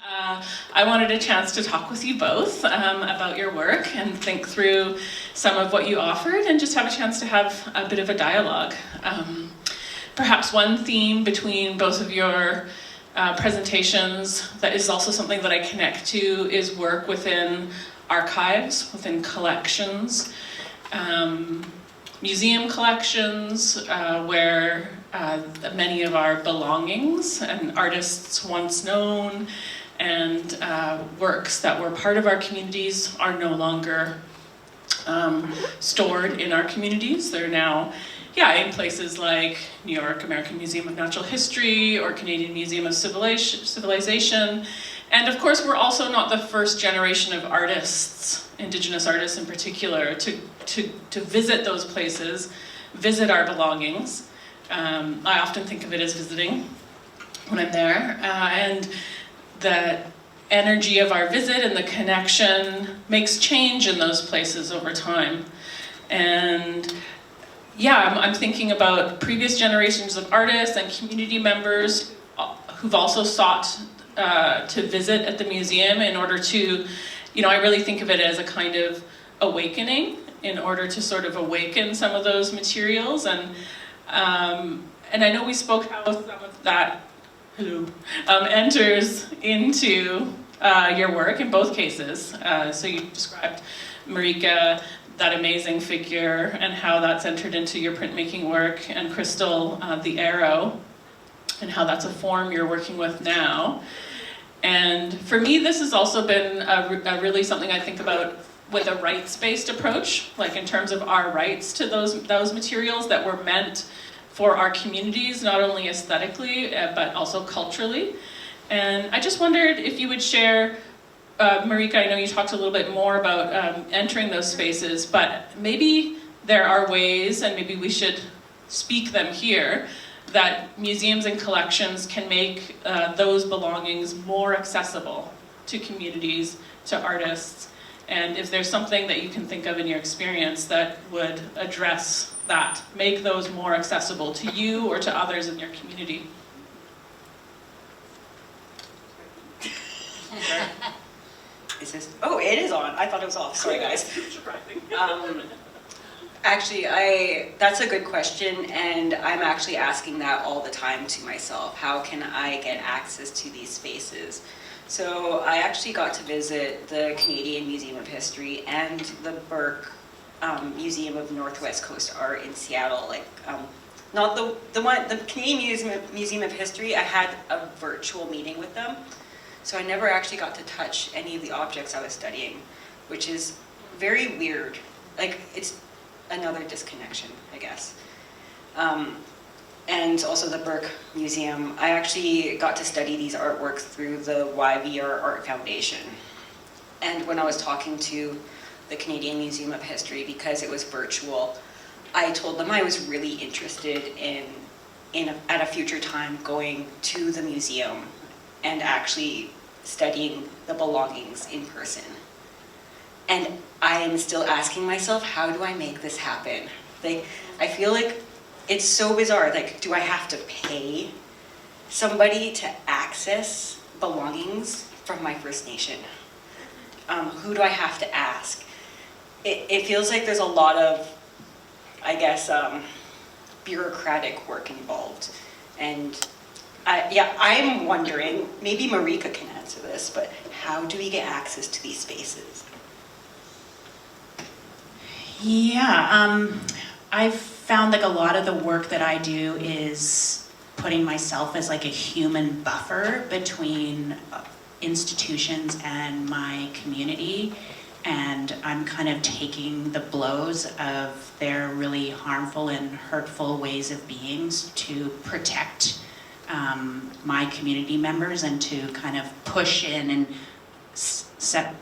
I wanted a chance to talk with you both about your work and think through some of what you offered and just have a chance to have a bit of a dialogue. Perhaps one theme between both of your presentations that is also something that I connect to is work within archives, within collections, museum collections, where many of our belongings and artists once known and works that were part of our communities are no longer stored in our communities. They're now, in places like New York American Museum of Natural History or Canadian Museum of Civilization. And of course, we're also not the first generation of artists, Indigenous artists in particular, to visit those places, visit our belongings. I often think of it as visiting when I'm there. And the energy of our visit and the connection makes change in those places over time. And I'm thinking about previous generations of artists and community members who've also sought to visit at the museum in order to, I really think of it as a kind of awakening in order to sort of awaken some of those materials. And I know we spoke how some of that enters into your work in both cases. So you described Marika, that amazing figure, and how that's entered into your printmaking work, and Krystle, the arrow, and how that's a form you're working with now. And for me, this has also been a really something I think about with a rights-based approach, like in terms of our rights to those materials that were meant for our communities, not only aesthetically, but also culturally. And I just wondered if you would share, Marika, I know you talked a little bit more about entering those spaces, but maybe there are ways, and maybe we should speak them here, that museums and collections can make those belongings more accessible to communities, to artists, and if there's something that you can think of in your experience that would address that, make those more accessible to you or to others in your community. Is this? Oh, it is on. I thought it was off. Sorry, guys. Actually, that's a good question, and I'm actually asking that all the time to myself. How can I get access to these spaces? So I actually got to visit the Canadian Museum of History and the Burke Museum of Northwest Coast Art in Seattle. Not the Canadian Museum of History, I had a virtual meeting with them. So I never actually got to touch any of the objects I was studying, which is very weird. It's another disconnection, I guess. And also the Burke Museum, I actually got to study these artworks through the YVR Art Foundation. And when I was talking to the Canadian Museum of History, because it was virtual, I told them I was really interested at a future time going to the museum and actually studying the belongings in person. And I am still asking myself, how do I make this happen? I feel like it's so bizarre. Do I have to pay somebody to access belongings from my First Nation? Who do I have to ask? It feels like there's a lot of, I guess, bureaucratic work involved. And I'm wondering, maybe Marika can answer this, but how do we get access to these spaces? I've found a lot of the work that I do is putting myself as a human buffer between institutions and my community, and I'm kind of taking the blows of their really harmful and hurtful ways of being to protect my community members and to kind of push in and set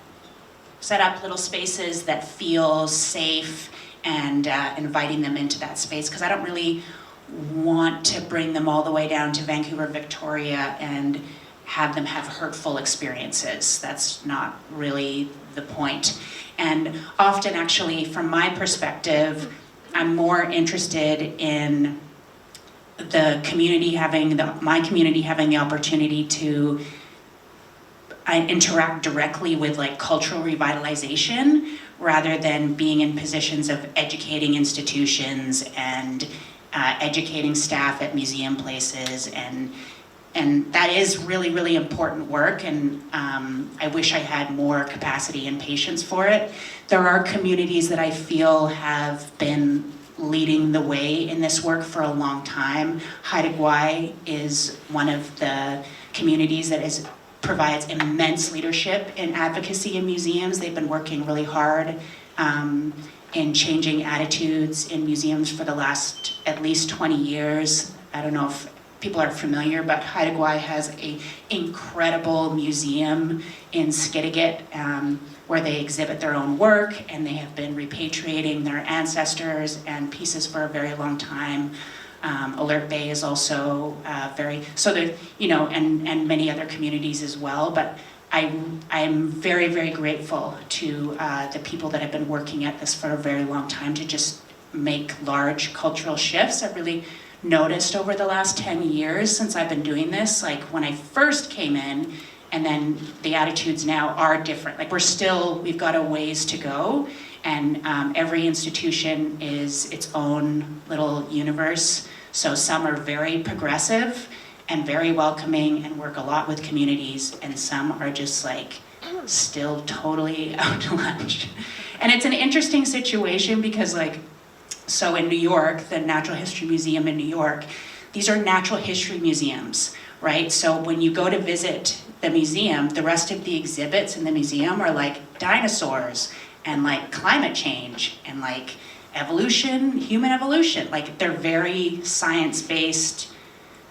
up little spaces that feel safe and inviting them into that space, because I don't really want to bring them all the way down to Vancouver, Victoria and have them have hurtful experiences. That's not really the point. And often, actually, from my perspective, I'm more interested in the community my community having the opportunity to I interact directly with like cultural revitalization rather than being in positions of educating institutions and educating staff at museum places, and that is really, really important work, and I wish I had more capacity and patience for it. There are communities that I feel have been leading the way in this work for a long time. Haida Gwaii is one of the communities that provides immense leadership in advocacy in museums. They've been working really hard in changing attitudes in museums for the last at least 20 years. I don't know if people are familiar, but Haida Gwaii has an incredible museum in Skidegate where they exhibit their own work, and they have been repatriating their ancestors and pieces for a very long time. Alert Bay is also and many other communities as well, but I'm very, very grateful to the people that have been working at this for a very long time to just make large cultural shifts. I've really noticed over the last 10 years since I've been doing this, like when I first came in, and then the attitudes now are different. Like we've got a ways to go, and every institution is its own little universe. So some are very progressive and very welcoming and work a lot with communities, and some are just like still totally out to lunch. And it's an interesting situation because so in New York, the Natural History Museum in New York, these are natural history museums, right? So when you go to visit the museum, the rest of the exhibits in the museum are like dinosaurs and like climate change and like evolution, human evolution. Like they're very science-based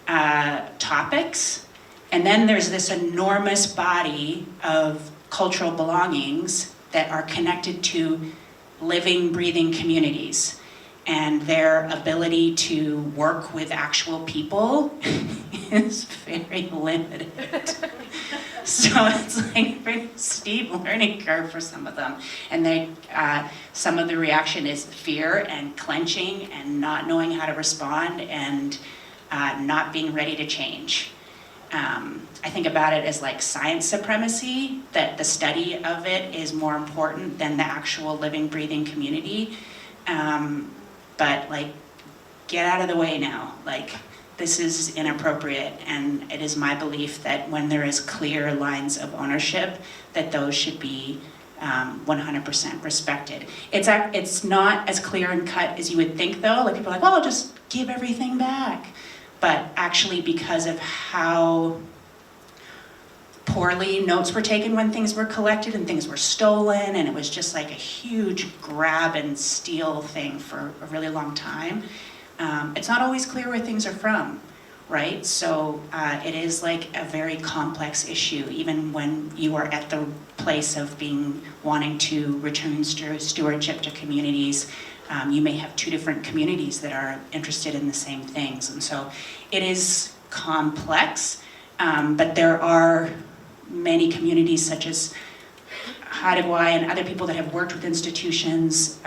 topics. And then there's this enormous body of cultural belongings that are connected to living, breathing communities. And their ability to work with actual people is very limited. So it's like a very steep learning curve for some of them. And some of the reaction is fear and clenching and not knowing how to respond and not being ready to change. I think about it as like science supremacy, that the study of it is more important than the actual living, breathing community. But like, get out of the way now. Like, this is inappropriate, and it is my belief that when there is clear lines of ownership, that those should be 100% respected. It's not as clear and cut as you would think, though. Like people are like, well, I'll just give everything back. But actually, because of how poorly notes were taken when things were collected and things were stolen, and it was just like a huge grab and steal thing for a really long time. It's not always clear where things are from, right? So it is like a very complex issue, even when you are at the place of wanting to return stewardship to communities. You may have two different communities that are interested in the same things, and so it is complex, but there are many communities such as Haida Gwaii and other people that have worked with institutions,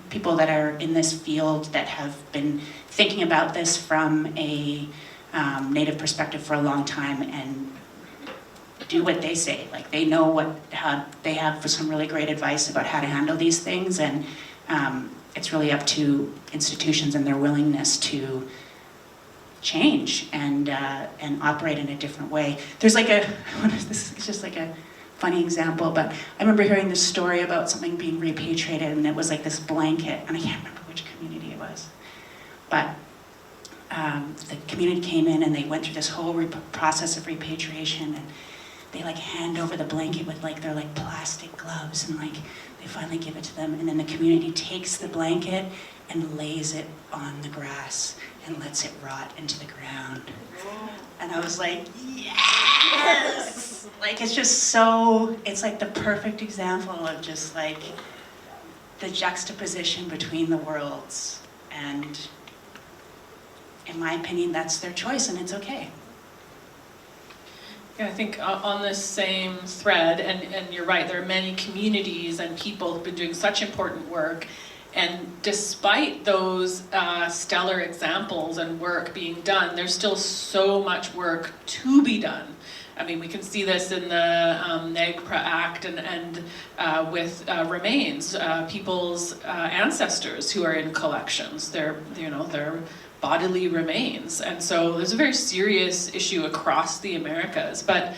people that are in this field that have been thinking about this from a Native perspective for a long time and do what they say. Like they know they have some really great advice about how to handle these things, and it's really up to institutions and their willingness to change and operate in a different way. There's like this is just like a funny example, but I remember hearing this story about something being repatriated, and it was like this blanket, and I can't remember which community it was, but the community came in and they went through this whole process of repatriation, and they like hand over the blanket with like their like plastic gloves, and like they finally give it to them, and then the community takes the blanket and lays it on the grass and lets it rot into the ground. And I was like, yes! Like it's like the perfect example of just like the juxtaposition between the worlds. And in my opinion, that's their choice, and it's okay. Yeah, I think on this same thread, and you're right, there are many communities and people who've been doing such important work, And despite those stellar examples and work being done, there's still so much work to be done. I mean, we can see this in the NAGPRA Act and with remains, people's ancestors who are in collections. They're bodily remains, and so there's a very serious issue across the Americas. But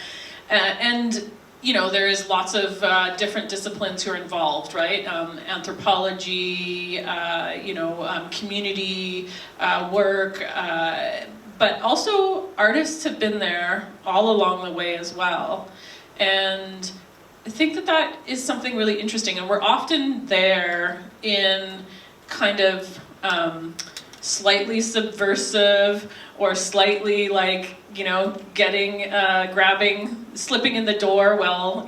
there is lots of different disciplines who are involved, right? Anthropology, community work, but also artists have been there all along the way as well. And I think that is something really interesting, and we're often there in kind of slightly subversive or slightly grabbing, slipping in the door while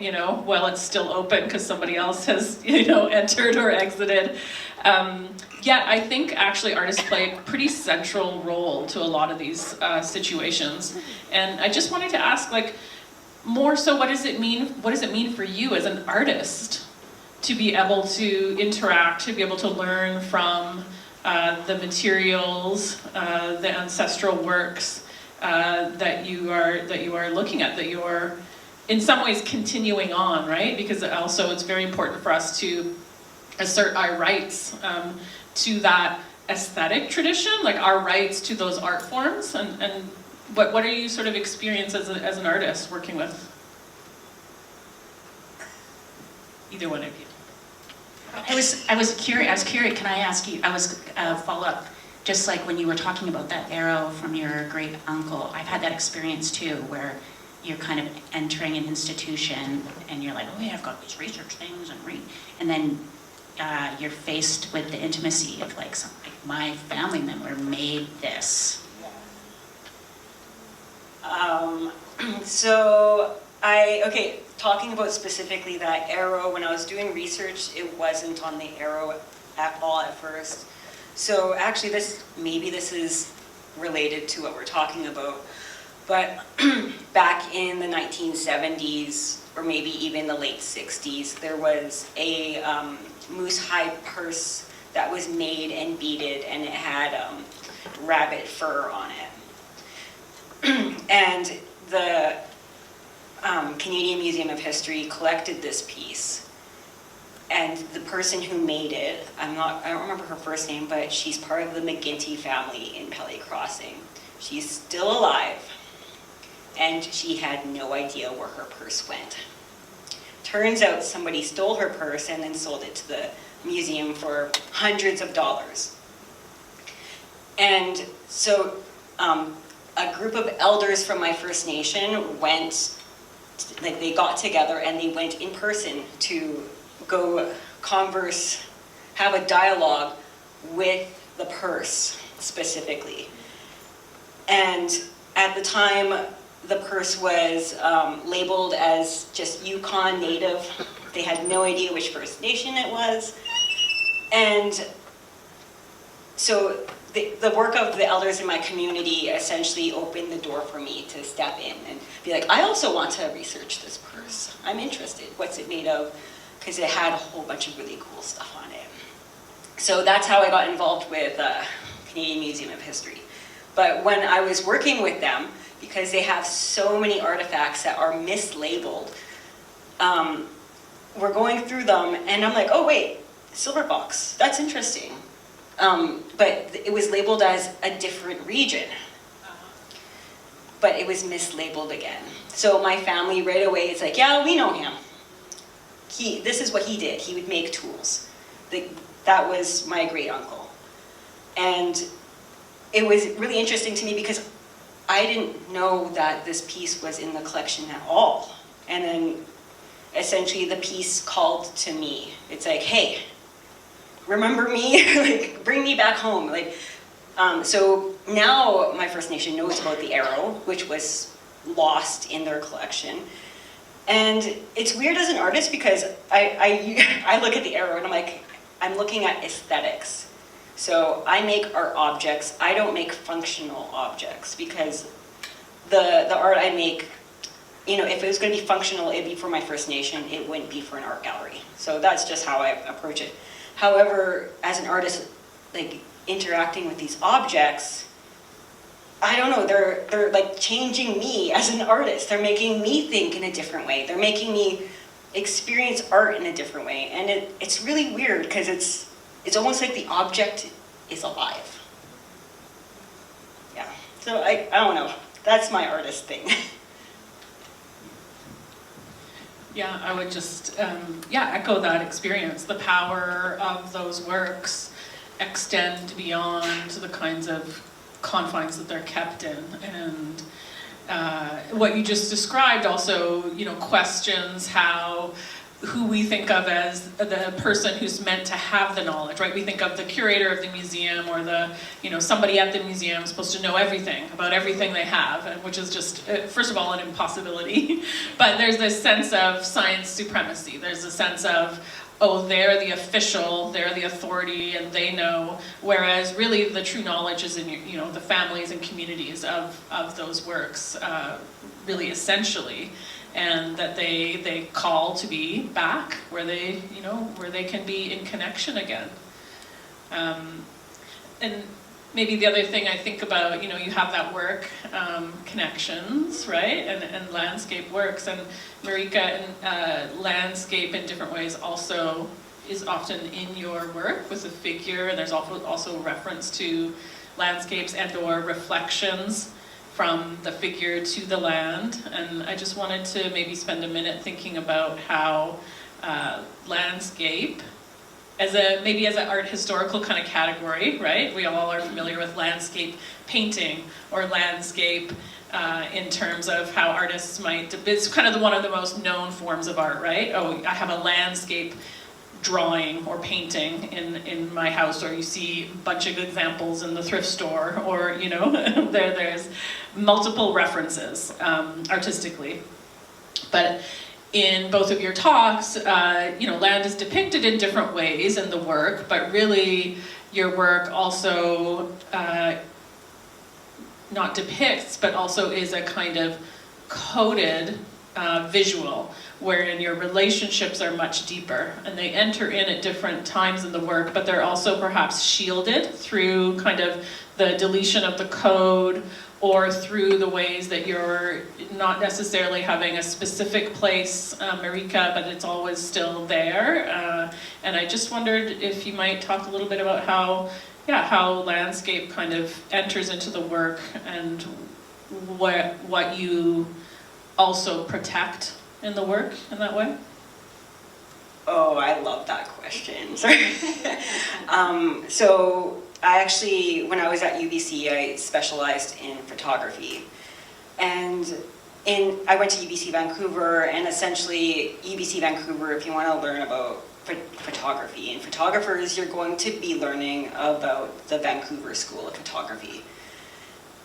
it's still open because somebody else has entered or exited. Yet I think actually artists play a pretty central role to a lot of these situations. And I just wanted to ask, more so, what does it mean for you as an artist to be able to interact, to be able to learn from the materials, the ancestral works that you are looking at, that you're in some ways continuing on, right? Because also it's very important for us to assert our rights to that aesthetic tradition, our rights to those art forms. And what are you sort of experience as an artist working with either one of you? I was curious, can I ask you, follow up, just like when you were talking about that arrow from your great uncle, I've had that experience too, where you're kind of entering an institution and you're like, oh yeah, I've got these research things and then you're faced with the intimacy of my family member made this. Talking about specifically that arrow, when I was doing research, it wasn't on the arrow at all at first. So actually this is related to what we're talking about. But back in the 1970s, or maybe even the late 60s, there was a moose hide purse that was made and beaded, and it had rabbit fur on it. And the Canadian Museum of History collected this piece, and the person who made it, I don't remember her first name, but she's part of the McGinty family in Pelly Crossing. She's still alive, and she had no idea where her purse went. Turns out somebody stole her purse and then sold it to the museum for hundreds of dollars. And so a group of elders from my First Nation they got together and they went in person to go converse, have a dialogue with the purse specifically. And at the time, the purse was labeled as just Yukon Native. They had no idea which First Nation it was. And so the work of the elders in my community essentially opened the door for me to step in and be like, I also want to research this purse. I'm interested. What's it made of? Because it had a whole bunch of really cool stuff on it. So that's how I got involved with Canadian Museum of History. But when I was working with them, because they have so many artifacts that are mislabeled, we're going through them and I'm like, oh wait, Silverfox, that's interesting. But it was labeled as a different region. But it was mislabeled again. So my family right away is like, yeah, we know him. This is what he did. He would make tools. That was my great uncle. And it was really interesting to me because I didn't know that this piece was in the collection at all. And then essentially the piece called to me. It's like, hey, remember me? Bring me back home. So now my First Nation knows about the arrow, which was lost in their collection. And it's weird as an artist because I look at the arrow and I'm like, I'm looking at aesthetics. So I make art objects. I don't make functional objects because the art I make, if it was going to be functional, it'd be for my First Nation. It wouldn't be for an art gallery. So that's just how I approach it. However, as an artist, like interacting with these objects, I don't know, they're like changing me as an artist. They're making me think in a different way. They're making me experience art in a different way. And it's really weird because it's almost like the object is alive. Yeah, so I don't know. That's my artist thing. Yeah, I would just, echo that experience. The power of those works extend beyond the kinds of confines that they're kept in. And what you just described also, questions who we think of as the person who's meant to have the knowledge, right? We think of the curator of the museum or somebody at the museum supposed to know everything about everything they have, which is just, first of all, an impossibility. But there's this sense of science supremacy. There's a sense of, oh, they're the official, they're the authority, and they know. Whereas really the true knowledge is in the families and communities of those works, really essentially. And that they call to be back where they can be in connection again. And maybe the other thing I think about, you have that work, connections, right? And landscape works, and Marika, and landscape in different ways also is often in your work with a figure, and there's also reference to landscapes and or reflections from the figure to the land. And I just wanted to maybe spend a minute thinking about how landscape, maybe as an art historical kind of category, right? We all are familiar with landscape painting or landscape in terms of how artists might, it's kind of one of the most known forms of art, right? Oh, I have a landscape drawing or painting in my house, or you see a bunch of examples in the thrift store, or there's multiple references artistically. But in both of your talks, land is depicted in different ways in the work, but really your work also not depicts, but also is a kind of coded visual, wherein your relationships are much deeper, and they enter in at different times in the work, but they're also perhaps shielded through kind of the deletion of the code, or through the ways that you're not necessarily having a specific place, Marika, but it's always still there. And I just wondered if you might talk a little bit about how landscape kind of enters into the work, and what you also protect in the work in that way? Oh, I love that question. So I actually, when I was at UBC, I specialized in photography. And I went to UBC Vancouver, and essentially UBC Vancouver, if you want to learn about photography and photographers, you're going to be learning about the Vancouver School of Photography.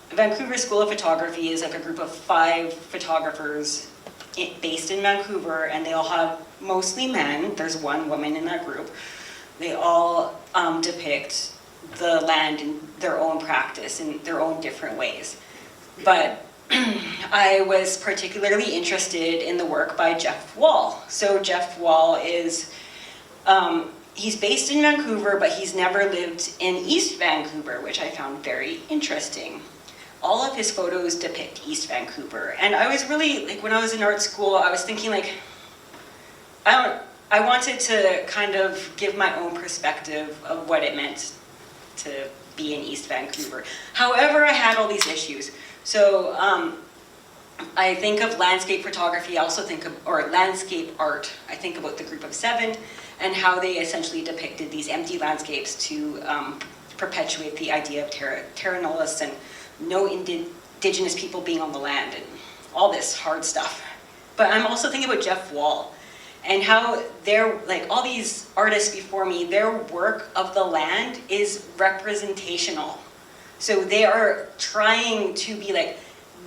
The Vancouver School of Photography is like a group of 5 photographers based in Vancouver, and they all have mostly men. There's one woman in that group. They all depict the land in their own practice in their own different ways. But I was particularly interested in the work by Jeff Wall. So Jeff Wall is, he's based in Vancouver, but he's never lived in East Vancouver, which I found very interesting. All of his photos depict East Vancouver. And I was really, like, when I was in art school, I was thinking, like, I wanted to kind of give my own perspective of what it meant to be in East Vancouver. However, I had all these issues. So I think of landscape photography, I also think of, or landscape art. I think about the group of 7 and how they essentially depicted these empty landscapes to perpetuate the idea of terra nullius and no indigenous people being on the land and all this hard stuff. But I'm also thinking about Jeff Wall and how they're, like, all these artists before me, their work of the land is representational. So they are trying to be like,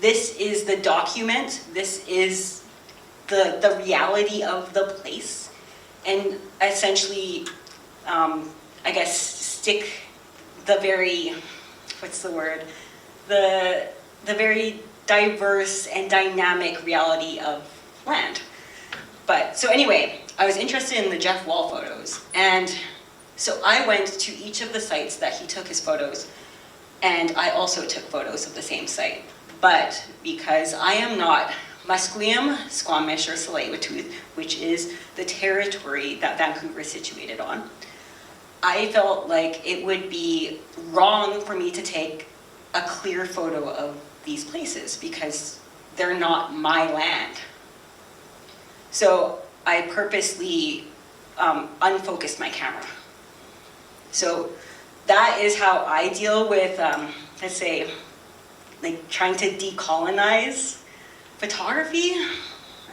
this is the document, this is the reality of the place, and essentially, I guess, stick the very, what's the word? The very diverse and dynamic reality of land. But, so anyway, I was interested in the Jeff Wall photos, and So I went to each of the sites that he took his photos, and I also took photos of the same site. But because I am not Musqueam, Squamish, or Tsleil-Waututh, which is the territory that Vancouver is situated on, I felt like it would be wrong for me to take a clear photo of these places because they're not my land. So I purposely unfocused my camera. So that is how I deal with, let's say, like trying to decolonize photography,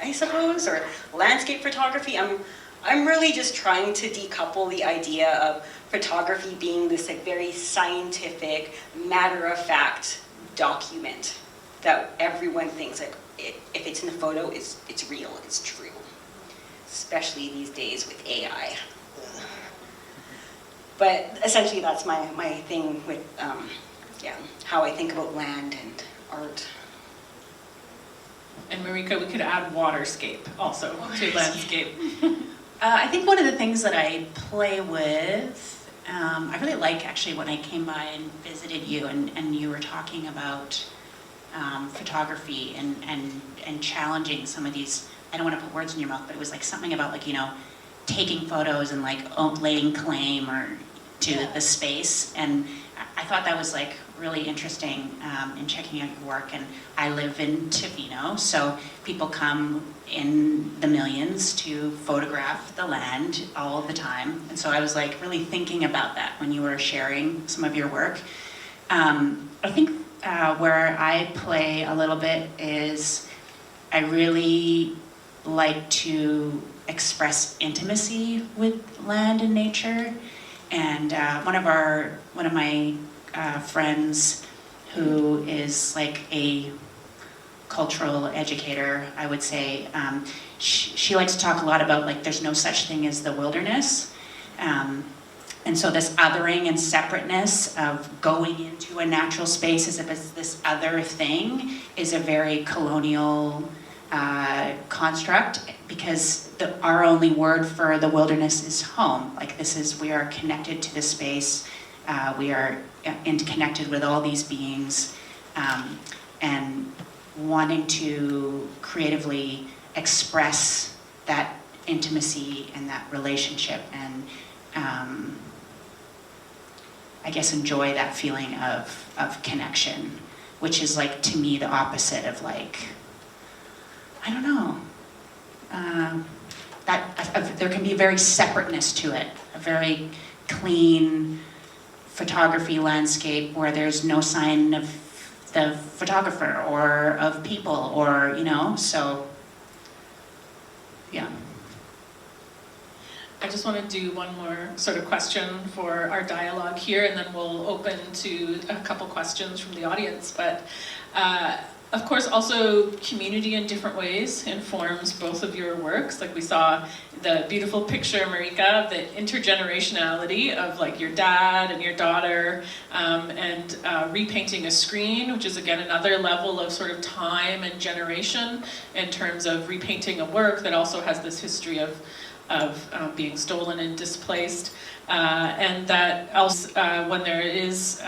I suppose, or landscape photography. I'm really just trying to decouple the idea of photography being this like very scientific, matter-of-fact document that everyone thinks like if it's in a photo, it's real, it's true. Especially these days with AI. But essentially that's my thing with how I think about land and art. And Marika, we could add waterscape also to landscape. I think one of the things that I play with, I really like actually when I came by and visited you and you were talking about photography and challenging some of these, I don't want to put words in your mouth, but it was like something about like, you know, taking photos and like laying claim or to the space. And I thought that was like really interesting in checking out your work. And I live in Tofino, so people come in the millions to photograph the land all the time. And so I was like really thinking about that when you were sharing some of your work. I think where I play a little bit is I really like to express intimacy with land and nature. And one of my friends who is like a cultural educator, I would say, she likes to talk a lot about like there's no such thing as the wilderness. And so this othering and separateness of going into a natural space as if it's this other thing is a very colonial construct, because our only word for the wilderness is home. Like we are connected to the space, we are connected with all these beings, and wanting to creatively express that intimacy and that relationship, and I guess enjoy that feeling of connection, which is like to me the opposite of like, I don't know, there can be a very separateness to it, a very clean photography landscape where there's no sign of the photographer or of people, or, you know, so, yeah. I just want to do one more sort of question for our dialogue here, and then we'll open to a couple questions from the audience. But of course, also community in different ways informs both of your works. Like we saw the beautiful picture, Marika, of the intergenerationality of like your dad and your daughter, and repainting a screen, which is again another level of sort of time and generation in terms of repainting a work that also has this history of being stolen and displaced, and that also when there is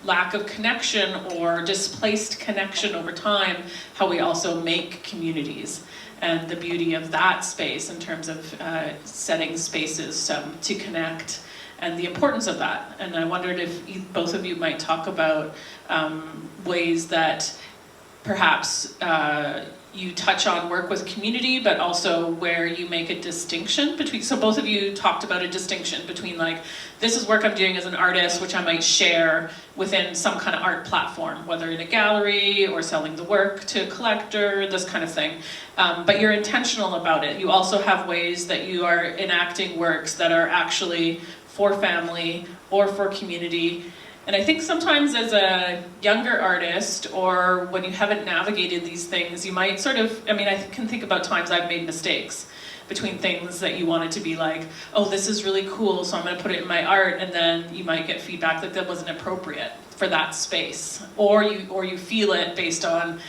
lack of connection or displaced connection over time, how we also make communities, and the beauty of that space in terms of setting spaces to connect, and the importance of that. And I wondered if both of you might talk about ways that perhaps you touch on work with community, but also where you make a distinction between, so both of you talked about a distinction between like, this is work I'm doing as an artist, which I might share within some kind of art platform, whether in a gallery or selling the work to a collector, this kind of thing. But you're intentional about it. You also have ways that you are enacting works that are actually for family or for community. And I think sometimes as a younger artist, or when you haven't navigated these things, you might sort of, I mean, I can think about times I've made mistakes between things that you wanted to be like, oh, this is really cool, so I'm gonna put it in my art, and then you might get feedback that wasn't appropriate for that space. Or you feel it based on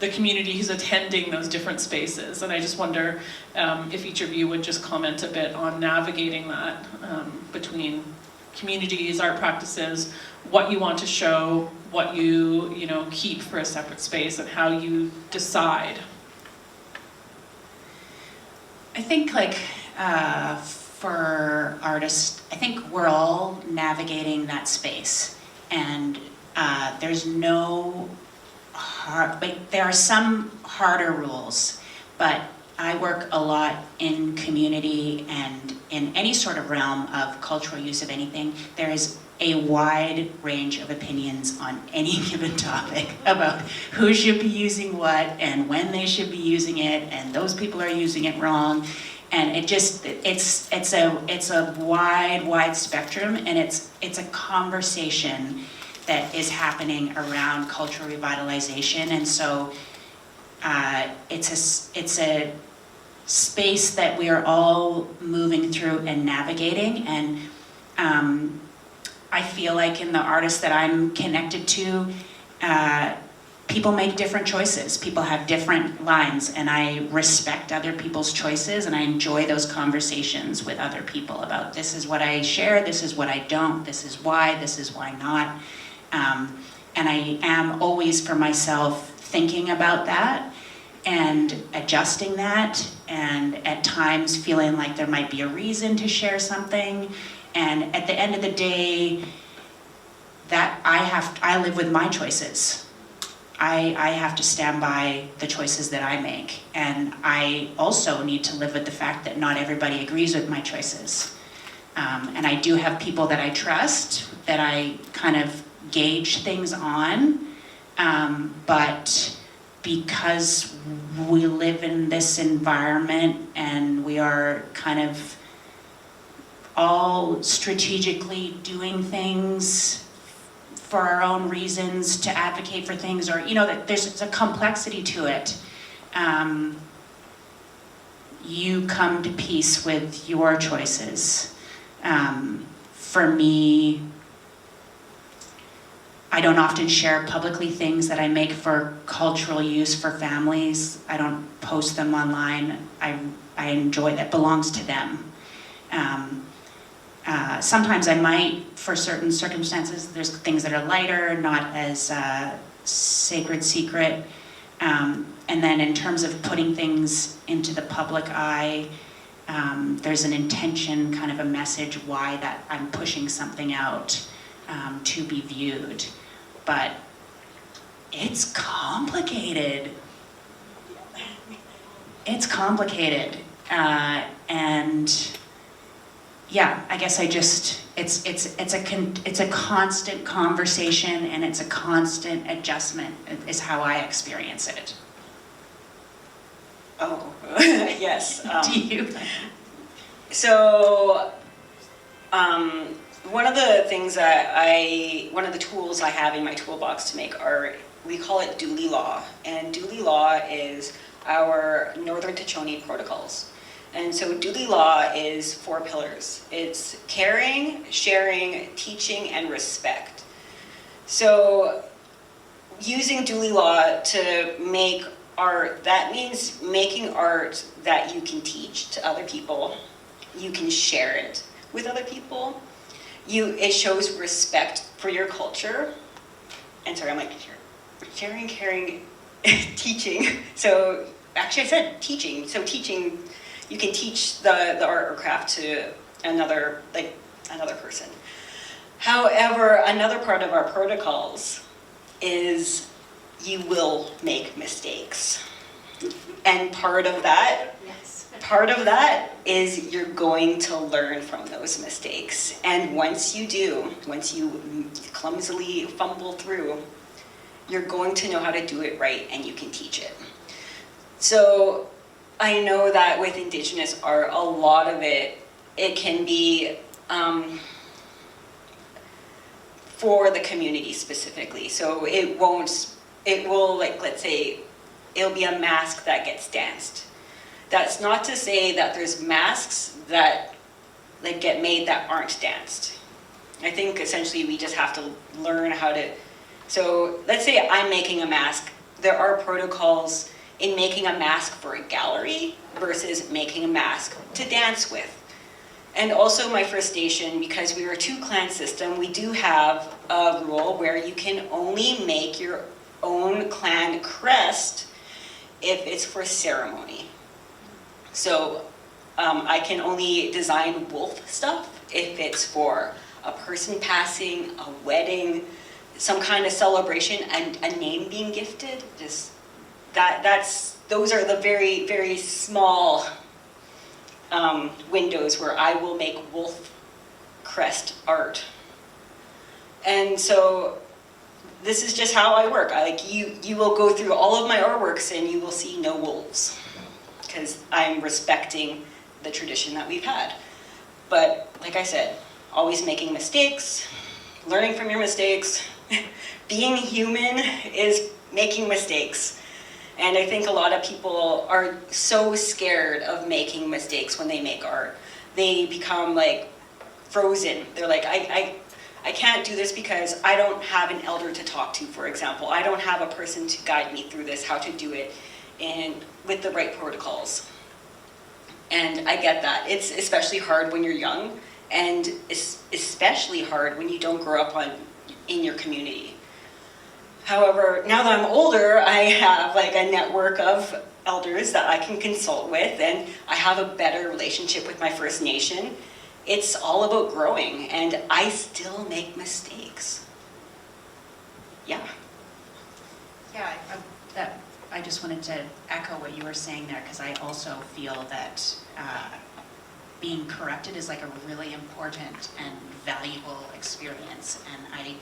the community who's attending those different spaces. And I just wonder if each of you would just comment a bit on navigating that between communities, art practices, what you want to show, what you keep for a separate space, and how you decide. I think for artists, I think we're all navigating that space, and there's no there are some harder rules, but I work a lot in community and in any sort of realm of cultural use of anything. There is a wide range of opinions on any given topic about who should be using what and when they should be using it, and those people are using it wrong. And it's a wide spectrum, and it's a conversation that is happening around cultural revitalization. And so it's a space that we are all moving through and navigating. And I feel like in the artists that I'm connected to, people make different choices. People have different lines, and I respect other people's choices, and I enjoy those conversations with other people about this is what I share, this is what I don't, this is why not. And I am always, for myself, thinking about that and adjusting that, and at times feeling like there might be a reason to share something. And at the end of the day, that I live with my choices. I have to stand by the choices that I make. And I also need to live with the fact that not everybody agrees with my choices. And I do have people that I trust, that I kind of gauge things on. But because we live in this environment and we are kind of all strategically doing things for our own reasons, to advocate for things, or that there's a complexity to it. You come to peace with your choices. For me, I don't often share publicly things that I make for cultural use for families. I don't post them online. I enjoy that, belongs to them. Sometimes I might, for certain circumstances. There's things that are lighter, not as sacred secret. And then in terms of putting things into the public eye, there's an intention, kind of a message why that I'm pushing something out to be viewed. But it's complicated. It's complicated. And yeah, I guess it's a constant conversation, and it's a constant adjustment is how I experience it. Oh, yes. Do you? So, one of the tools I have in my toolbox to make art, we call it Dooley Law. And Dooley Law is our Northern Tachoni protocols. And so Dooley Law is 4 pillars. It's caring, sharing, teaching, and respect. So using Dooley Law to make art, that means making art that you can teach to other people. You can share it with other people. It shows respect for your culture. And sorry, I'm like, sharing, caring, teaching. So actually I said teaching. So teaching, you can teach the art or craft to another person. However, another part of our protocols is you will make mistakes. And part of that is you're going to learn from those mistakes. And once you clumsily fumble through, you're going to know how to do it right, and you can teach it. So I know that with Indigenous art, a lot of it can be for the community specifically. So let's say, it'll be a mask that gets danced. That's not to say that there's masks that get made that aren't danced. I think essentially we just have to learn how to, so let's say I'm making a mask there are protocols in making a mask for a gallery versus making a mask to dance with. And also my First Nation, because we are a two-clan system, we do have a rule where you can only make your own clan crest if it's for ceremony. So I can only design wolf stuff if it's for a person passing, a wedding, some kind of celebration, and a name being gifted. Just those are the very, very small windows where I will make wolf crest art. And so this is just how I work. You will go through all of my artworks and you will see no wolves, because I'm respecting the tradition that we've had. But like I said, always making mistakes, learning from your mistakes. Being human is making mistakes. And I think a lot of people are so scared of making mistakes when they make art. They become like frozen. They're like, I can't do this because I don't have an elder to talk to, for example. I don't have a person to guide me through this, how to do it, and with the right protocols. And I get that. It's especially hard when you're young, and it's especially hard when you don't grow up in your community. However, now that I'm older, I have like a network of elders that I can consult with, and I have a better relationship with my First Nation. It's all about growing, and I still make mistakes. Yeah. Yeah, I just wanted to echo what you were saying there, because I also feel that being corrected is like a really important and valuable experience, and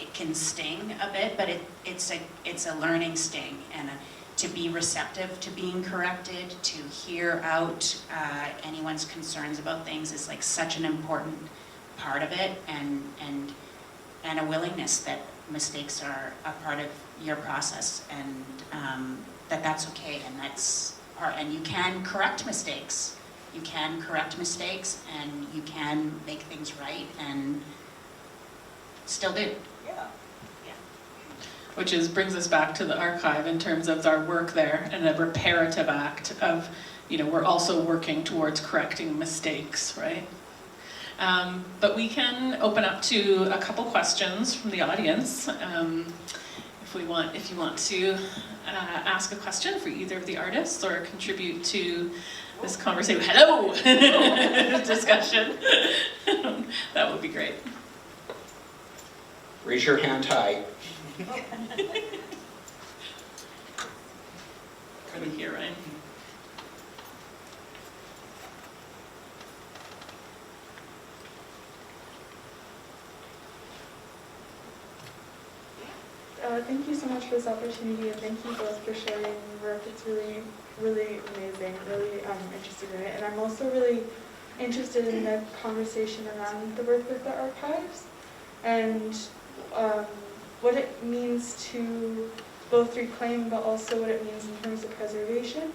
it can sting a bit, but it's a learning sting, and to be receptive to being corrected, to hear out anyone's concerns about things is like such an important part of it, and a willingness that mistakes are a part of your process, and that's okay, and you can correct mistakes. You can correct mistakes, and you can make things right, and still do. Yeah. Which brings us back to the archive in terms of our work there, and a reparative act of, we're also working towards correcting mistakes, right? But we can open up to a couple questions from the audience. If you want to ask a question for either of the artists or contribute to this conversation, discussion, that would be great. Raise your hand high. Coming here, Ryan. Thank you so much for this opportunity, and thank you both for sharing your work. It's really, really amazing, really interested in it. And I'm also really interested in the conversation around the work with the archives and what it means to both reclaim, but also what it means in terms of preservation.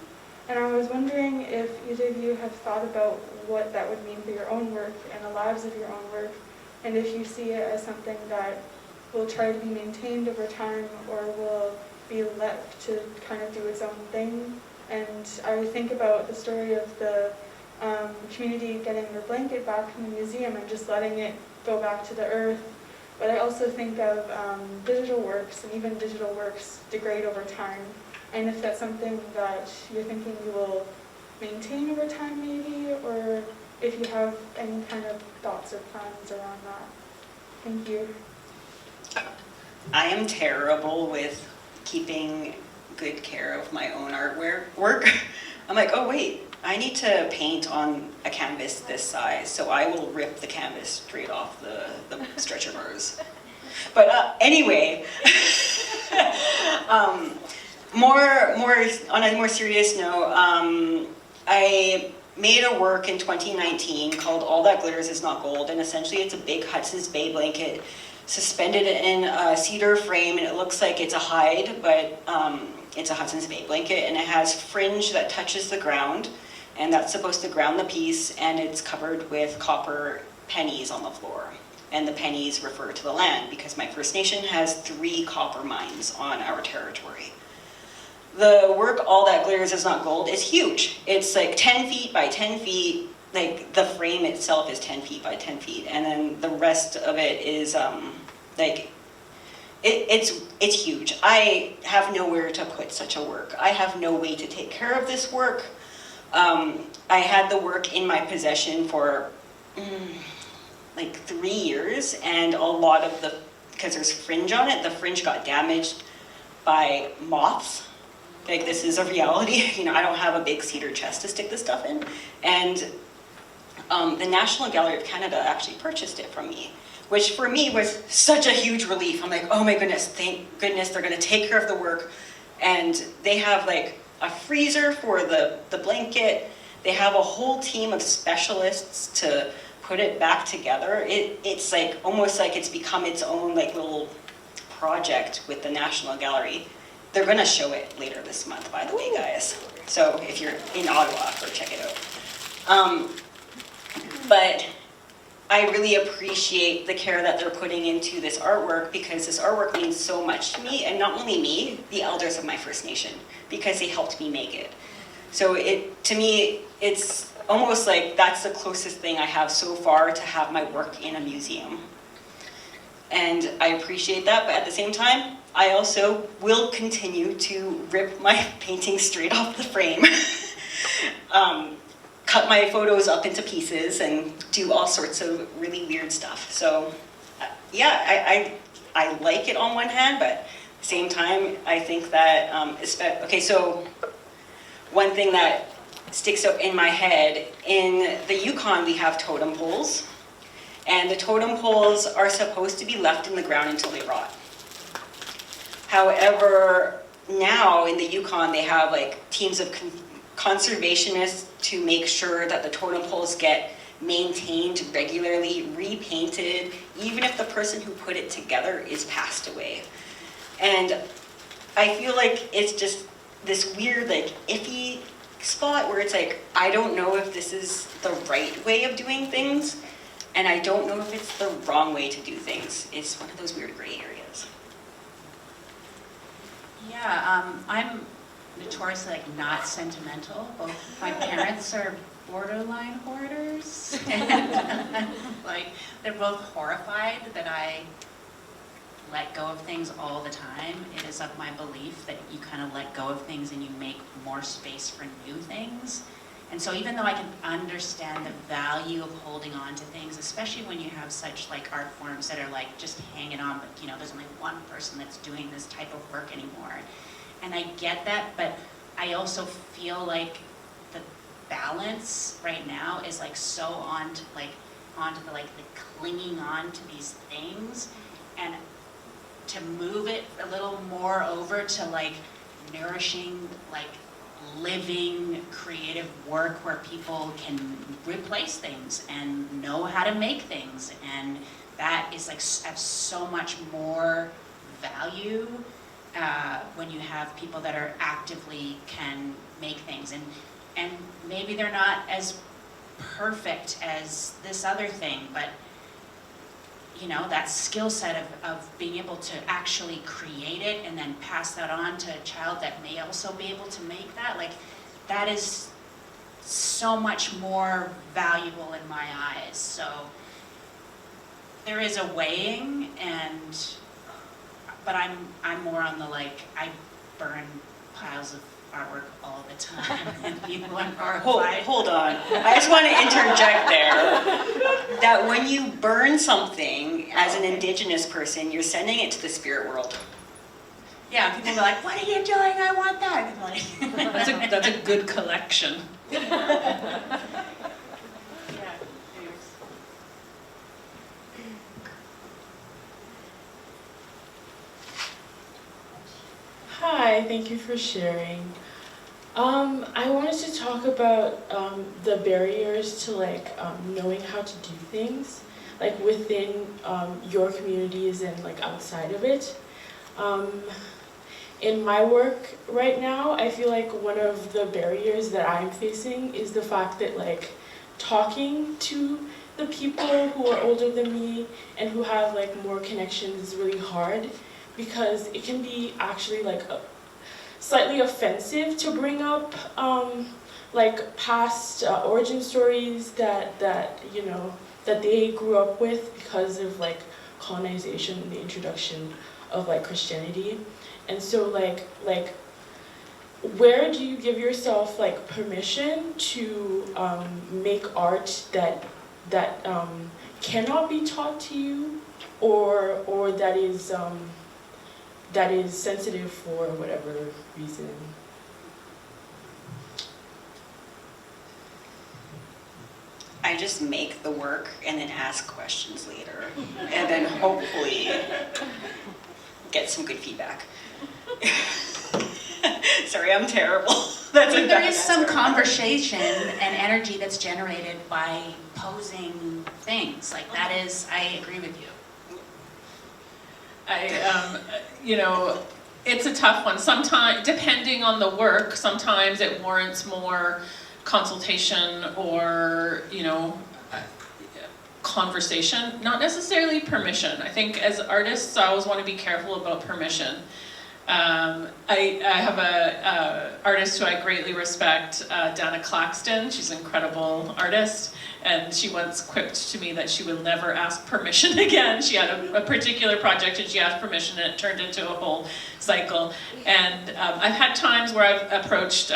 And I was wondering if either of you have thought about what that would mean for your own work and the lives of your own work, and if you see it as something that will try to be maintained over time or will be left to kind of do its own thing. And I would think about the story of the community getting their blanket back from the museum and just letting it go back to the earth. But I also think of digital works, and even digital works degrade over time. And if that's something that you're thinking you will maintain over time maybe, or if you have any kind of thoughts or plans around that. Thank you. I am terrible with keeping good care of my own artwork. I'm like, oh wait, I need to paint on a canvas this size, so I will rip the canvas straight off the stretcher bars. But anyway, on a more serious note, I made a work in 2019 called All That Glitters Is Not Gold, and essentially it's a big Hudson's Bay blanket suspended in a cedar frame, and it looks like it's a hide, but it's a Hudson's Bay blanket, and it has fringe that touches the ground, and that's supposed to ground the piece, and it's covered with copper pennies on the floor. and the pennies refer to the land because my First Nation has 3 copper mines on our territory. The work, All That Glitters Is Not Gold, is huge. It's like 10 feet by 10 feet. Like the frame itself is 10 feet by 10 feet. And then the rest of it is like, it's huge. I have nowhere to put such a work. I have no way to take care of this work. I had the work in my possession for like 3 years, and a lot of the, because there's fringe on it, the fringe got damaged by moths. Like, this is a reality. You know, I don't have a big cedar chest to stick this stuff in. And the National Gallery of Canada actually purchased it from me, which for me was such a huge relief. I'm like, oh my goodness, thank goodness they're gonna take care of the work. And they have like a freezer for the blanket. They have a whole team of specialists to put it back together. It's like, almost like it's become its own like little project with the National Gallery. They're gonna show it later this month, by the way, guys. So if you're in Ottawa, go check it out. But I really appreciate the care that they're putting into this artwork, because this artwork means so much to me, and not only me, the elders of my First Nation, because they helped me make it. So to me, it's almost like that's the closest thing I have so far to have my work in a museum. And I appreciate that, but at the same time, I also will continue to rip my painting straight off the frame, cut my photos up into pieces, and do all sorts of really weird stuff. So yeah, I like it on one hand, but at the same time, I think that, okay, so one thing that sticks out in my head, in the Yukon we have totem poles, and the totem poles are supposed to be left in the ground until they rot. However, now in the Yukon they have like teams of conservationists to make sure that the totem poles get maintained regularly, repainted, even if the person who put it together is passed away. And I feel like it's just this weird, like, iffy spot where it's like, I don't know if this is the right way of doing things, and I don't know if it's the wrong way to do things. It's one of those weird gray areas. Yeah, I'm notoriously like not sentimental. Both my parents are borderline hoarders, and like they're both horrified that I let go of things all the time. It is of my belief that you kind of let go of things and you make more space for new things. And so even though I can understand the value of holding on to things, especially when you have such like art forms that are like just hanging on, but you know, there's only one person that's doing this type of work anymore. And I get that, but I also feel like the balance right now is like so onto the clinging on to these things, and to move it a little more over to like nourishing, like living creative work where people can replace things and know how to make things, and that is like have so much more value when you have people that are actively can make things, and maybe they're not as perfect as this other thing, but you know, that skill set of being able to actually create it and then pass that on to a child that may also be able to make that, like, that is so much more valuable in my eyes. So there is a weighing, but I'm more on the like, I burn piles of artwork all the time, and people are horrified. Hold on. I just want to interject there that when you burn something as an Indigenous person, you're sending it to the spirit world. Yeah, people are like, "What are you doing? I want that." And like, That's a good collection. yeah. Hi, thank you for sharing. I wanted to talk about the barriers to like knowing how to do things, like within your communities and like outside of it. In my work right now, I feel like one of the barriers that I'm facing is the fact that like talking to the people who are older than me and who have like more connections is really hard, because it can be actually like slightly offensive to bring up like past origin stories that you know that they grew up with because of like colonization and the introduction of like Christianity. And so like where do you give yourself like permission to make art that cannot be taught to you, or that is sensitive for whatever reason? I just make the work and then ask questions later, and then hopefully get some good feedback. Sorry, I'm terrible. That's a There bad is some answer. conversation and energy that's generated by posing things. Like that is, I agree with you. You know, it's a tough one. Sometimes, depending on the work, sometimes it warrants more consultation or, you know, conversation, not necessarily permission. I think as artists, I always want to be careful about permission. I have a artist who I greatly respect, Dana Claxton. She's an incredible artist, and she once quipped to me that she will never ask permission again. She had a particular project and she asked permission and it turned into a whole cycle. And I've had times where I've approached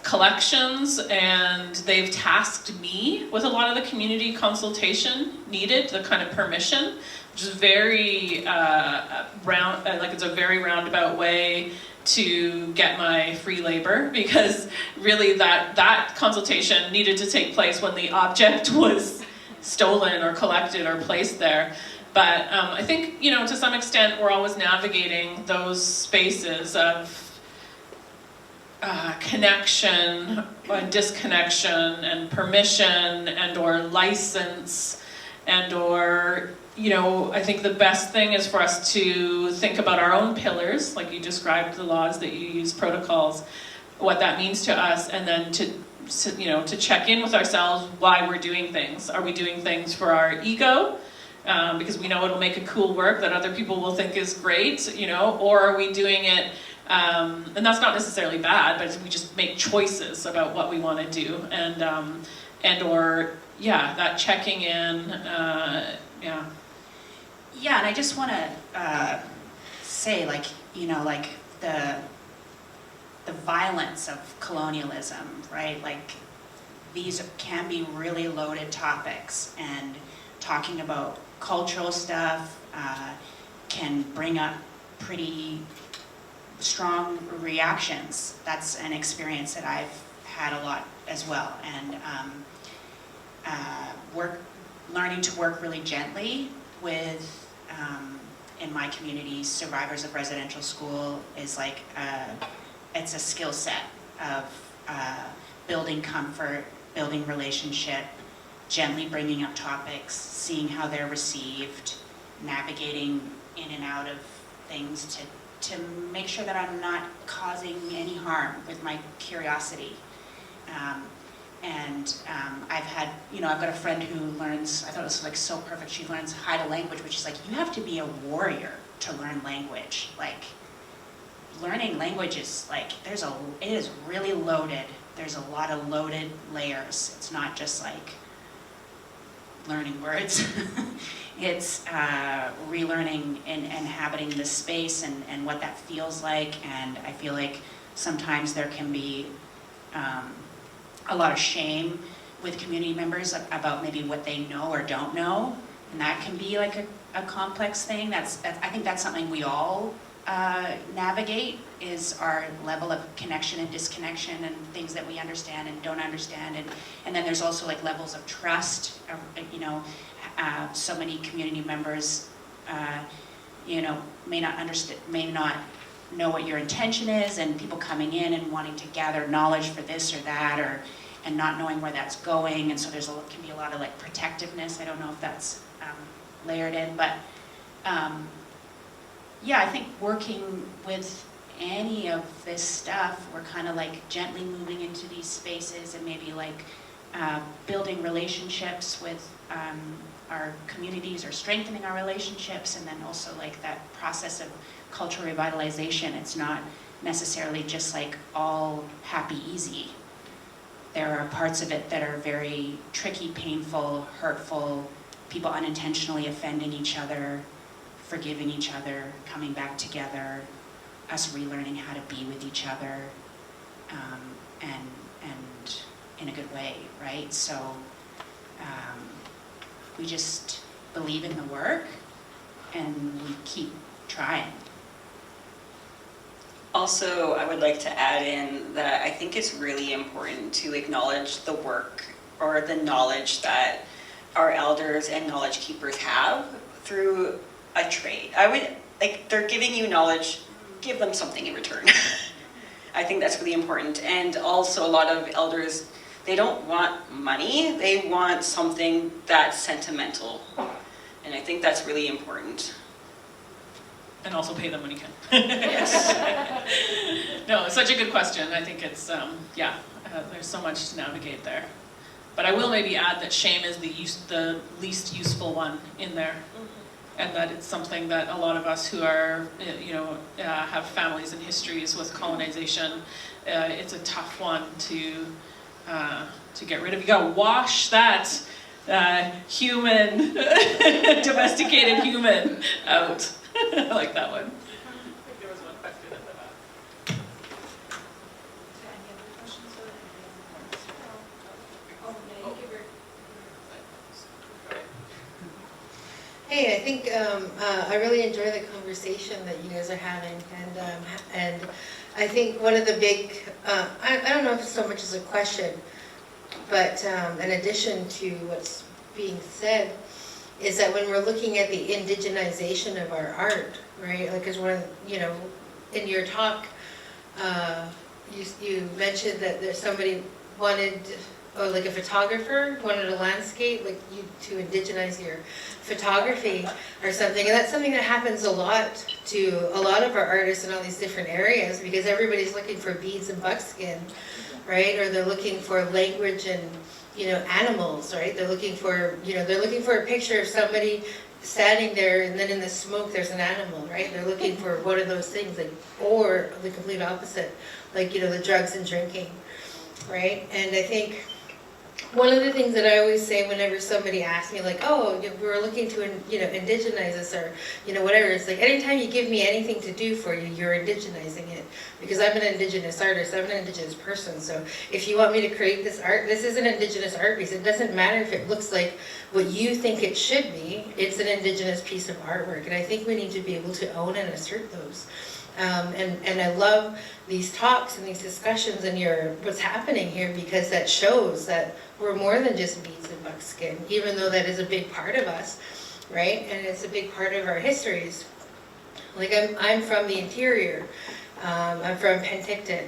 collections and they've tasked me with a lot of the community consultation needed, the kind of permission, which is very like it's a very roundabout way to get my free labor, because really that consultation needed to take place when the object was stolen or collected or placed there. But I think, you know, to some extent we're always navigating those spaces of connection and disconnection and permission and or license and or, you know, I think the best thing is for us to think about our own pillars, like you described the laws that you use, protocols, what that means to us, and then to you know, to check in with ourselves why we're doing things. Are we doing things for our ego? Because we know it'll make a cool work that other people will think is great, you know, or are we doing it, and that's not necessarily bad, but we just make choices about what we want to do, and or, yeah, that checking in, yeah. Yeah, and I just want to say, like, you know, like the violence of colonialism, right? Like, these can be really loaded topics, and talking about cultural stuff can bring up pretty strong reactions. That's an experience that I've had a lot as well, and learning to work really gently with, in my community, survivors of residential school is like, it's a skill set of building comfort, building relationship, gently bringing up topics, seeing how they're received, navigating in and out of things to make sure that I'm not causing any harm with my curiosity. I've had, you know, I've got a friend who learns, I thought it was like so perfect, she learns Haida language, which is like, you have to be a warrior to learn language. Like, learning language is like, it is really loaded. There's a lot of loaded layers. It's not just like learning words. It's relearning and inhabiting this space and what that feels like. And I feel like sometimes there can be a lot of shame with community members about maybe what they know or don't know, and that can be like a complex thing. I think that's something we all navigate, is our level of connection and disconnection and things that we understand and don't understand, and then there's also like levels of trust. You know, so many community members, you know, may not know what your intention is, and people coming in and wanting to gather knowledge for this or that, and not knowing where that's going, and so can be a lot of like protectiveness. I don't know if that's layered in, but yeah, I think working with any of this stuff, we're kind of like gently moving into these spaces and maybe like building relationships with our communities or strengthening our relationships, and then also like that process of cultural revitalization. It's not necessarily just like all happy, easy. There are parts of it that are very tricky, painful, hurtful, people unintentionally offending each other, forgiving each other, coming back together, us relearning how to be with each other, and in a good way, right? So we just believe in the work and we keep trying. Also, I would like to add in that I think it's really important to acknowledge the work or the knowledge that our elders and knowledge keepers have through a trade. I would, like, they're giving you knowledge, give them something in return. I think that's really important. And also a lot of elders, they don't want money, they want something that's sentimental. And I think that's really important. And also pay them when you can. Yes. No, it's such a good question. I think it's, there's so much to navigate there. But I will maybe add that shame is the least useful one in there. And that it's something that a lot of us who are, have families and histories with colonization, it's a tough one to get rid of. You gotta wash that human, domesticated human out. I like that one. I think there was one question at the back. Any other questions? Hey, I think I really enjoy the conversation that you guys are having, and I think one of the big, I don't know if so much as a question, but in addition to what's being said, is that when we're looking at the indigenization of our art, right? Like, because in your talk, you mentioned that there's somebody wanted, or like a photographer wanted a landscape, like you to indigenize your photography or something. And that's something that happens a lot to a lot of our artists in all these different areas, because everybody's looking for beads and buckskin, right? Or they're looking for language and animals, right? They're looking for a picture of somebody standing there, and then in the smoke there's an animal, right? They're looking for one of those things, like, or the complete opposite, like, the drugs and drinking, right? And I think one of the things that I always say whenever somebody asks me, like, oh, we were looking to, indigenize us, or, whatever, it's like, anytime you give me anything to do for you, you're indigenizing it. Because I'm an Indigenous artist, I'm an Indigenous person, so if you want me to create this art, this is an Indigenous art piece. It doesn't matter if it looks like what you think it should be, it's an Indigenous piece of artwork. And I think we need to be able to own and assert those. And I love these talks and these discussions and what's happening here, because that shows that we're more than just beads and buckskin, even though that is a big part of us, right? And it's a big part of our histories. Like, I'm from the interior. I'm from Penticton,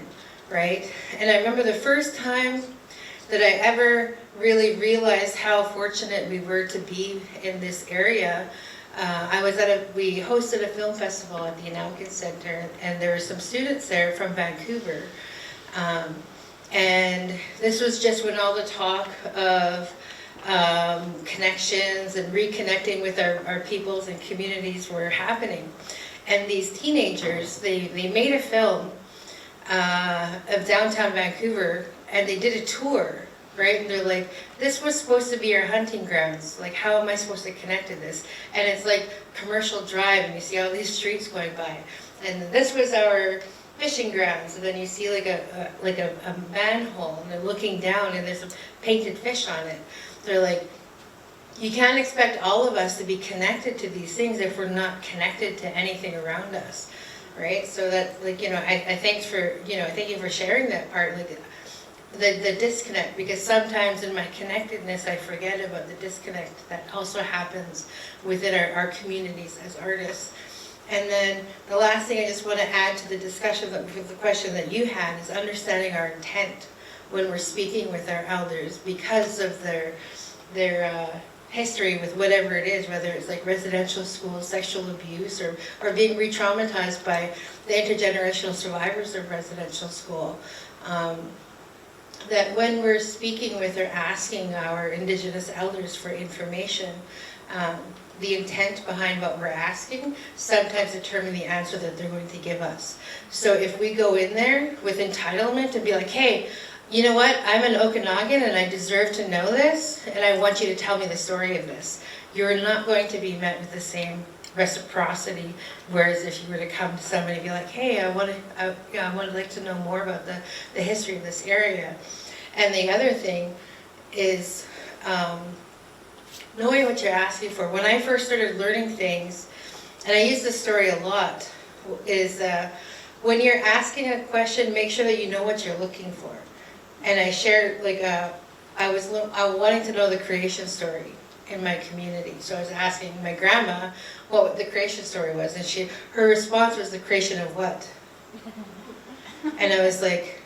right? And I remember the first time that I ever really realized how fortunate we were to be in this area. We hosted a film festival at the Okanagan Center, and there were some students there from Vancouver. And this was just when all the talk of connections and reconnecting with our peoples and communities were happening. And these teenagers, they made a film of downtown Vancouver, and they did a tour, right? And they're like, this was supposed to be our hunting grounds. Like, how am I supposed to connect to this? And it's like Commercial Drive, and you see all these streets going by. And this was our fishing grounds. And then you see like a manhole, and they're looking down, and there's a painted fish on it. They're like, you can't expect all of us to be connected to these things if we're not connected to anything around us, right? So that, like, I thank you for sharing that part, like the disconnect, because sometimes in my connectedness I forget about the disconnect that also happens within our communities as artists. And then the last thing I just want to add to the discussion, with the question that you had, is understanding our intent when we're speaking with our elders, because of their history with whatever it is, whether it's like residential schools, sexual abuse, or being re-traumatized by the intergenerational survivors of residential school. that when we're speaking with or asking our Indigenous elders for information, the intent behind what we're asking sometimes determine the answer that they're going to give us. So if we go in there with entitlement and be like, hey, you know what, I'm an Okanagan and I deserve to know this, and I want you to tell me the story of this, you're not going to be met with the same reciprocity. Whereas if you were to come to somebody and be like, hey, I would like to know more about the history of this area. And the other thing is knowing what you're asking for. When I first started learning things, and I use this story a lot, is when you're asking a question, make sure that you know what you're looking for. And I shared, like, I was wanting to know the creation story in my community. So I was asking my grandma what the creation story was, and her response was, the creation of what? And I was like,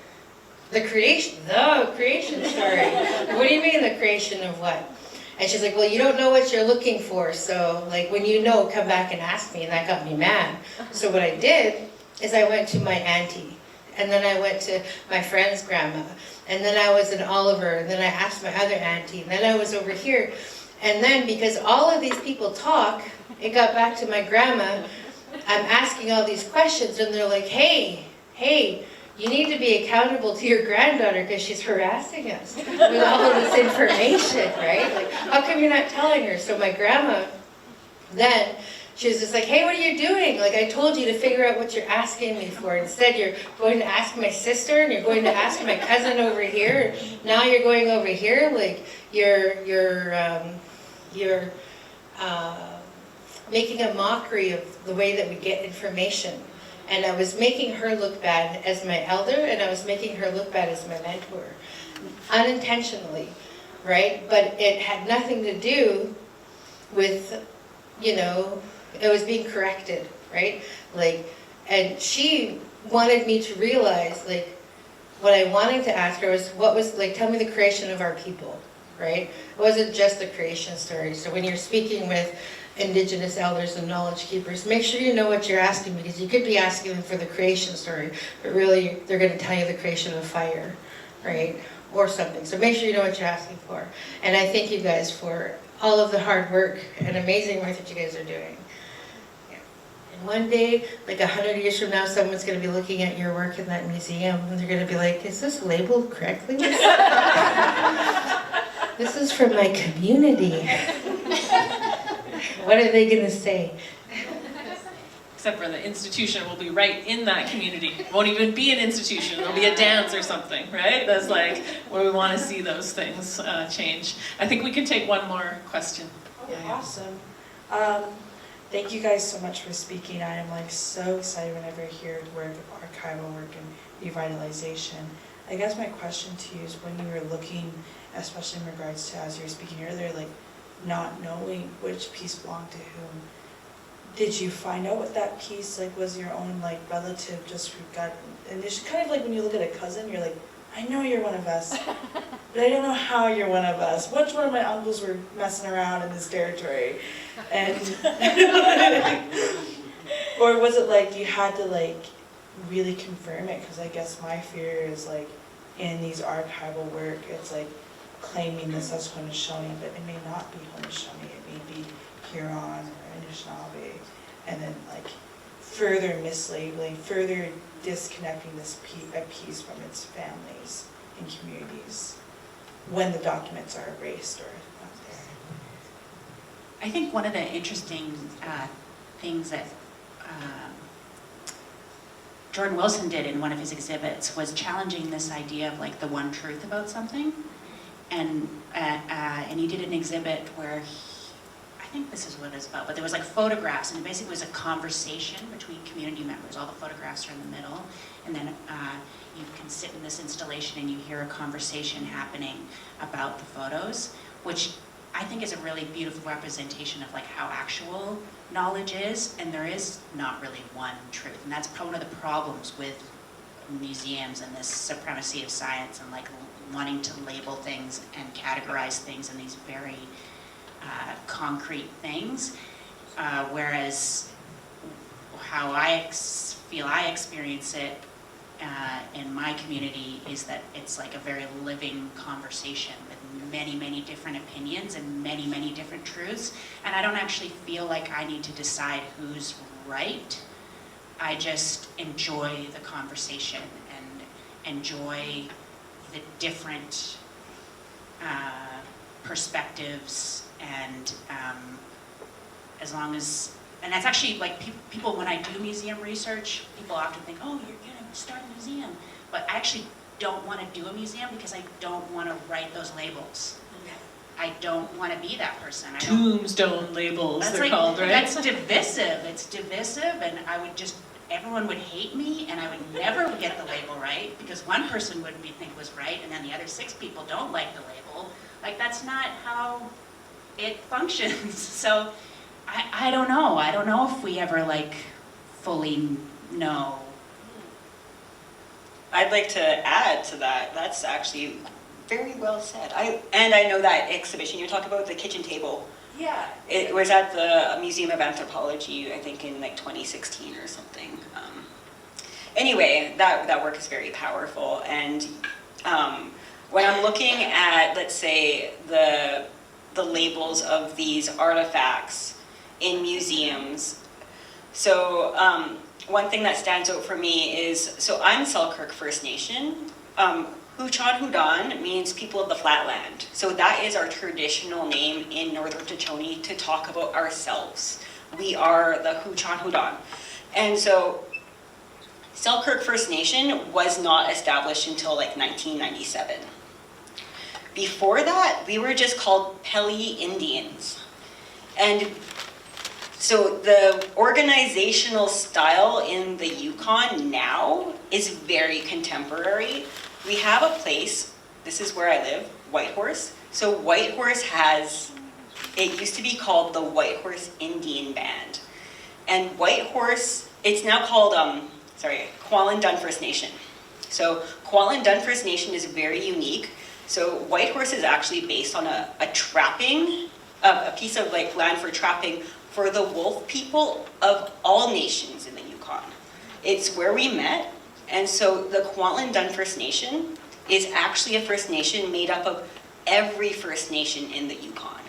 the creation story. What do you mean the creation of what? And she's like, well, you don't know what you're looking for, so like when you know, come back and ask me. And that got me mad. So what I did is I went to my auntie, and then I went to my friend's grandma, and then I was in Oliver, and then I asked my other auntie, and then I was over here. And then because all of these people talk, it got back to my grandma. I'm asking all these questions, and they're like, hey, you need to be accountable to your granddaughter because she's harassing us with all of this information, right? Like, how come you're not telling her? So my grandma, then, she was just like, hey, what are you doing? Like, I told you to figure out what you're asking me for. Instead, you're going to ask my sister, and you're going to ask my cousin over here. Now you're going over here. Like, you're making a mockery of the way that we get information. And I was making her look bad as my elder, and I was making her look bad as my mentor. Unintentionally, right? But it had nothing to do with, you know, it was being corrected, right? Like, and she wanted me to realize, like, what I wanted to ask her was, tell me the creation of our people, right? It wasn't just the creation story. So when you're speaking with Indigenous elders and knowledge keepers, make sure you know what you're asking, because you could be asking them for the creation story, but really they're going to tell you the creation of fire, right? Or something. So make sure you know what you're asking for. And I thank you guys for all of the hard work and amazing work that you guys are doing. Yeah. And one day, like 100 years from now, someone's going to be looking at your work in that museum, and they're going to be like, is this labeled correctly? This is from my community. What are they going to say? Except for the institution will be right in that community. It won't even be an institution. It'll be a dance or something, right? That's like where we want to see those things change. I think we can take one more question. Okay, awesome. Thank you guys so much for speaking. I am like so excited whenever I hear the word archival work and revitalization. I guess my question to you is, when you were looking, especially in regards to, as you were speaking earlier, like not knowing which piece belonged to whom, did you find out what that piece like was your own like relative just got, and it's kind of like when you look at a cousin, you're like, I know you're one of us, but I don't know how you're one of us. Which one of my uncles were messing around in this territory? And or was it like you had to like really confirm it? Because I guess my fear is like in these archival work, it's like claiming this as Haudenosaunee, but it may not be Haudenosaunee, it may be Huron or Anishinaabe, and then like further mislabeling, further disconnecting this piece from its families and communities when the documents are erased or not there. I think one of the interesting things that Jordan Wilson did in one of his exhibits was challenging this idea of like the one truth about something. And he did an exhibit where I think this is what it's about, but there was like photographs, and it basically was a conversation between community members. All the photographs are in the middle, and then you can sit in this installation and you hear a conversation happening about the photos, which I think is a really beautiful representation of like how actual knowledge is, and there is not really one truth. And that's probably one of the problems with museums and this supremacy of science and like wanting to label things and categorize things in these very concrete things, whereas how I feel I experience it in my community is that it's like a very living conversation with many, many different opinions and many, many different truths. And I don't actually feel like I need to decide who's right. I just enjoy the conversation and enjoy the different perspectives, and as long as, and that's actually like people, when I do museum research, people often think, oh, you're gonna start a museum. But I actually don't want to do a museum because I don't want to write those labels. I don't want to be that person. Tombstone labels, That's they're like, called, right? That's divisive. It's divisive, and I would just, everyone would hate me, and I would never get the label right, because one person would think was right, and then the other 6 people don't like the label. Like, that's not how it functions. So I don't know. I don't know if we ever like fully know. I'd like to add to that. That's actually very well said. I know that exhibition you're talking about, the kitchen table. Yeah. It was at the Museum of Anthropology, I think in like 2016 or something. Anyway, that work is very powerful. And when I'm looking at, let's say, the labels of these artifacts in museums, so one thing that stands out for me is, so I'm Selkirk First Nation. Huchan Hudan means people of the flatland. So that is our traditional name in Northern Tutchone to talk about ourselves. We are the Huchan Hudan. And so Selkirk First Nation was not established until like 1997. Before that, we were just called Peli Indians. And so the organizational style in the Yukon now is very contemporary. We have a place, this is where I live, Whitehorse. So Whitehorse has, it used to be called the Whitehorse Indian Band. And Whitehorse, it's now called, Kwalin-Dun First Nation. So Kwalin-Dun First Nation is very unique. So Whitehorse is actually based on a trapping, a piece of like land for trapping for the wolf people of all nations in the Yukon. It's where we met. And so the Kwalin-Dun First Nation is actually a First Nation made up of every First Nation in the Yukon.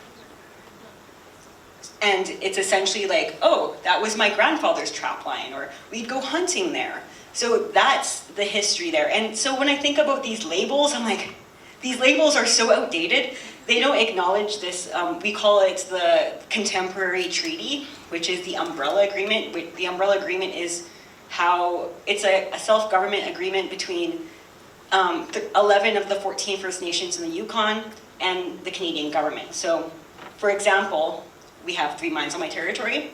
And it's essentially like, oh, that was my grandfather's trap line, or we'd go hunting there. So that's the history there. And so when I think about these labels, I'm like, these labels are so outdated. They don't acknowledge this, we call it the Contemporary Treaty, which is the Umbrella Agreement. The Umbrella Agreement is how it's a self-government agreement between 11 of the 14 First Nations in the Yukon and the Canadian government. So, for example, we have 3 mines on my territory.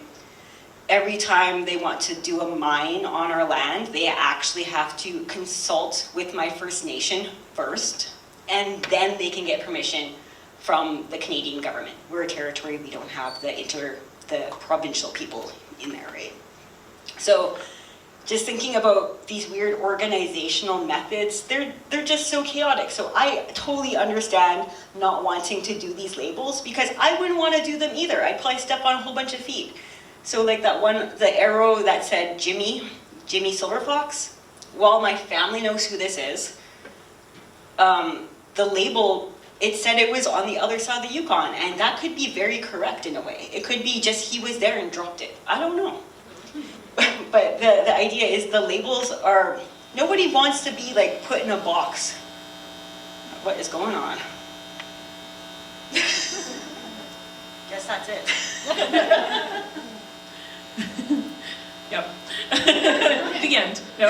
Every time they want to do a mine on our land, they actually have to consult with my First Nation first, and then they can get permission from the Canadian government. We're a territory, we don't have the provincial people in there, right? So, just thinking about these weird organizational methods, they're just so chaotic. So I totally understand not wanting to do these labels, because I wouldn't want to do them either. I'd probably step on a whole bunch of feet. So like that one, the arrow that said Jimmy Silverfox, while my family knows who this is, the label, it said it was on the other side of the Yukon, and that could be very correct in a way. It could be just he was there and dropped it. I don't know. But the idea is the labels are, nobody wants to be like put in a box. What is going on? Guess that's it. Yep. The end. No.